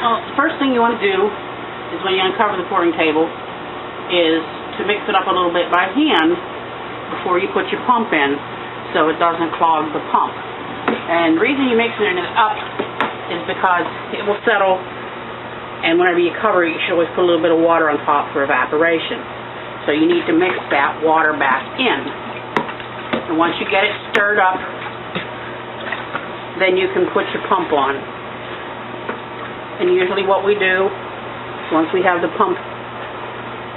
Well, the first thing you want to do is when you uncover the pouring table is to mix it up a little bit by hand before you put your pump in so it doesn't clog the pump. And the reason you're mixing it up is because it will settle, and whenever you cover it, you should always put a little bit of water on top for evaporation. So you need to mix that water back in. And once you get it stirred up, then you can put your pump on. And usually what we do, once we have the pump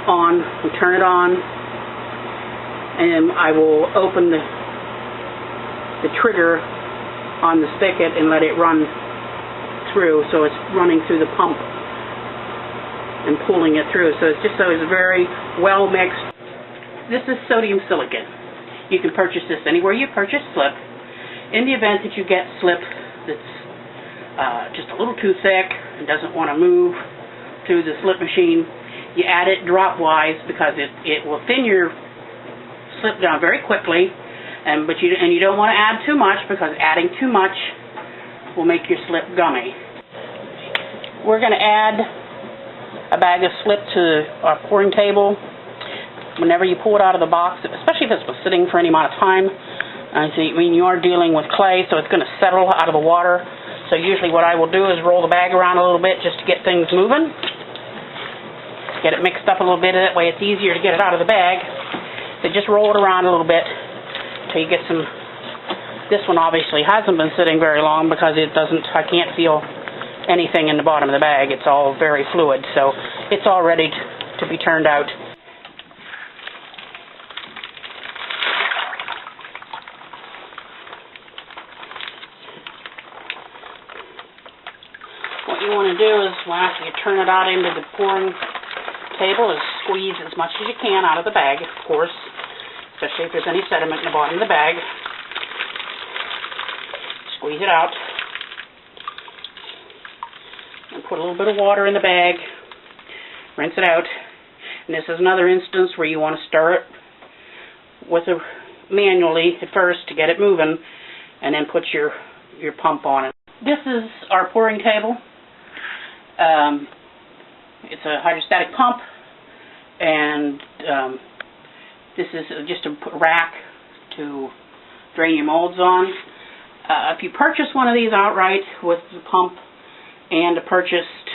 on, we turn it on, and I will open the trigger on the spigot and let it run through, so it's running through the pump and pulling it through. So it's just so it's very well mixed. This is sodium silicate. You can purchase this anywhere you purchase slip. In the event that you get slip that's just a little too thick and doesn't want to move through the slip machine, you add it drop-wise because it will thin your slip down very quickly, but you don't want to add too much because adding too much will make your slip gummy. We're going to add a bag of slip to our pouring table whenever you pull it out of the box, especially if it's been sitting for any amount of time. You are dealing with clay, so it's going to settle out of the water. So usually what I will do is roll the bag around a little bit just to get things moving. Get it mixed up a little bit, that way it's easier to get it out of the bag. So just roll it around a little bit until you get some. This one obviously hasn't been sitting very long because I can't feel anything in the bottom of the bag. It's all very fluid, so it's all ready to be turned out. What you want to do is, after you turn it out into the pouring table, is squeeze as much as you can out of the bag, of course, especially if there's any sediment in the bottom of the bag. Squeeze it out and put a little bit of water in the bag, rinse it out. And this is another instance where you want to stir it manually at first to get it moving, and then put your pump on it. This is our pouring table. It's a hydrostatic pump, and this is just a rack to drain your molds on. If you purchase one of these outright with the pump and a purchased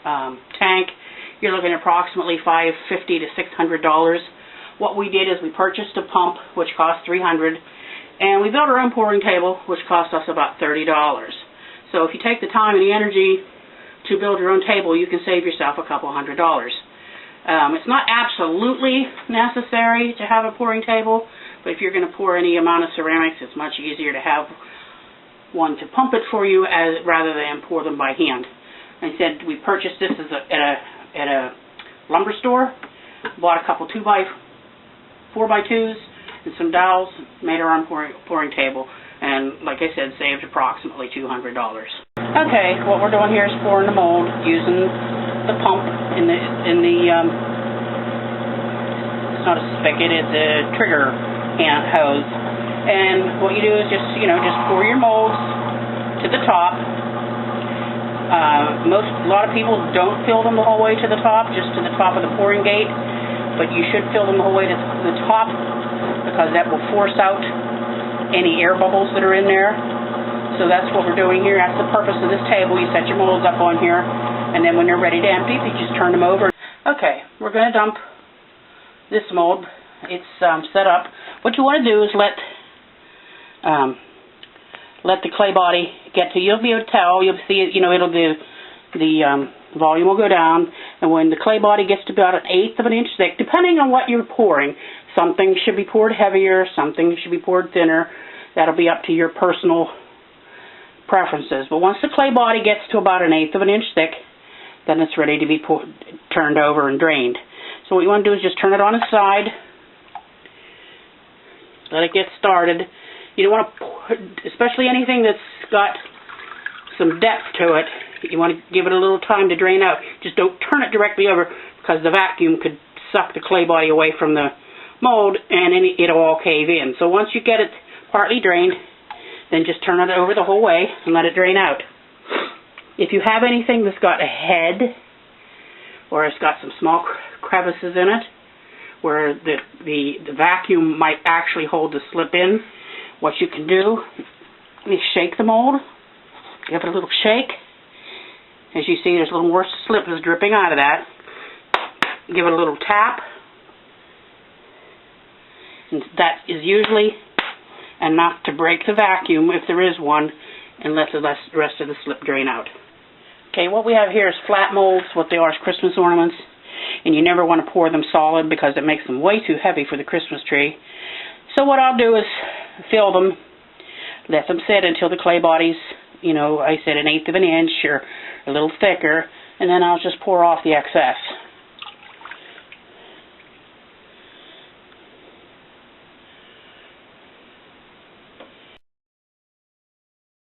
tank, you're looking at approximately $550 to $600. What we did is we purchased a pump, which cost $300, and we built our own pouring table, which cost us about $30. So if you take the time and the energy to build your own table, you can save yourself a couple $100. It's not absolutely necessary to have a pouring table, but if you're going to pour any amount of ceramics, it's much easier to have one to pump it for you rather than pour them by hand. I said we purchased this at a lumber store, bought a couple 4x2s and some dowels, made our own pouring table, and like I said, saved approximately $200. Okay, what we're doing here is pouring the mold using the pump in the it's not a spigot, it's a trigger hand hose. And what you do is just pour your molds to the top. A lot of people don't fill them the whole way to the top, just to the top of the pouring gate, but you should fill them the whole way to the top because that will force out any air bubbles that are in there. So that's what we're doing here. That's the purpose of this table. You set your molds up on here, and then when they're ready to empty, you just turn them over. Okay, we're going to dump this mold. It's set up. What you want to do is let the clay body get to. You'll be able to tell. You'll see it. The volume will go down, and when the clay body gets to about 1/8 of an inch thick, depending on what you're pouring, some things should be poured heavier, some things should be poured thinner. That'll be up to your personal preferences. But once the clay body gets to about 1/8 of an inch thick, then it's ready to be turned over and drained. So what you want to do is just turn it on its side, let it get started. You don't want to pour, especially anything that's got some depth to it, you want to give it a little time to drain out. Just don't turn it directly over because the vacuum could suck the clay body away from the mold and it'll all cave in. So once you get it partly drained, then just turn it over the whole way and let it drain out. If you have anything that's got a head, or it's got some small crevices in it, where the vacuum might actually hold the slip in, what you can do is shake the mold, give it a little shake. As you see, there's a little more slip is dripping out of that. Give it a little tap, and that is usually enough to break the vacuum, if there is one, and let the rest of the slip drain out. Okay, what we have here is flat molds. What they are is Christmas ornaments, and you never want to pour them solid because it makes them way too heavy for the Christmas tree. So what I'll do is fill them, let them sit until the clay body's, I said 1/8 of an inch or a little thicker, and then I'll just pour off the excess.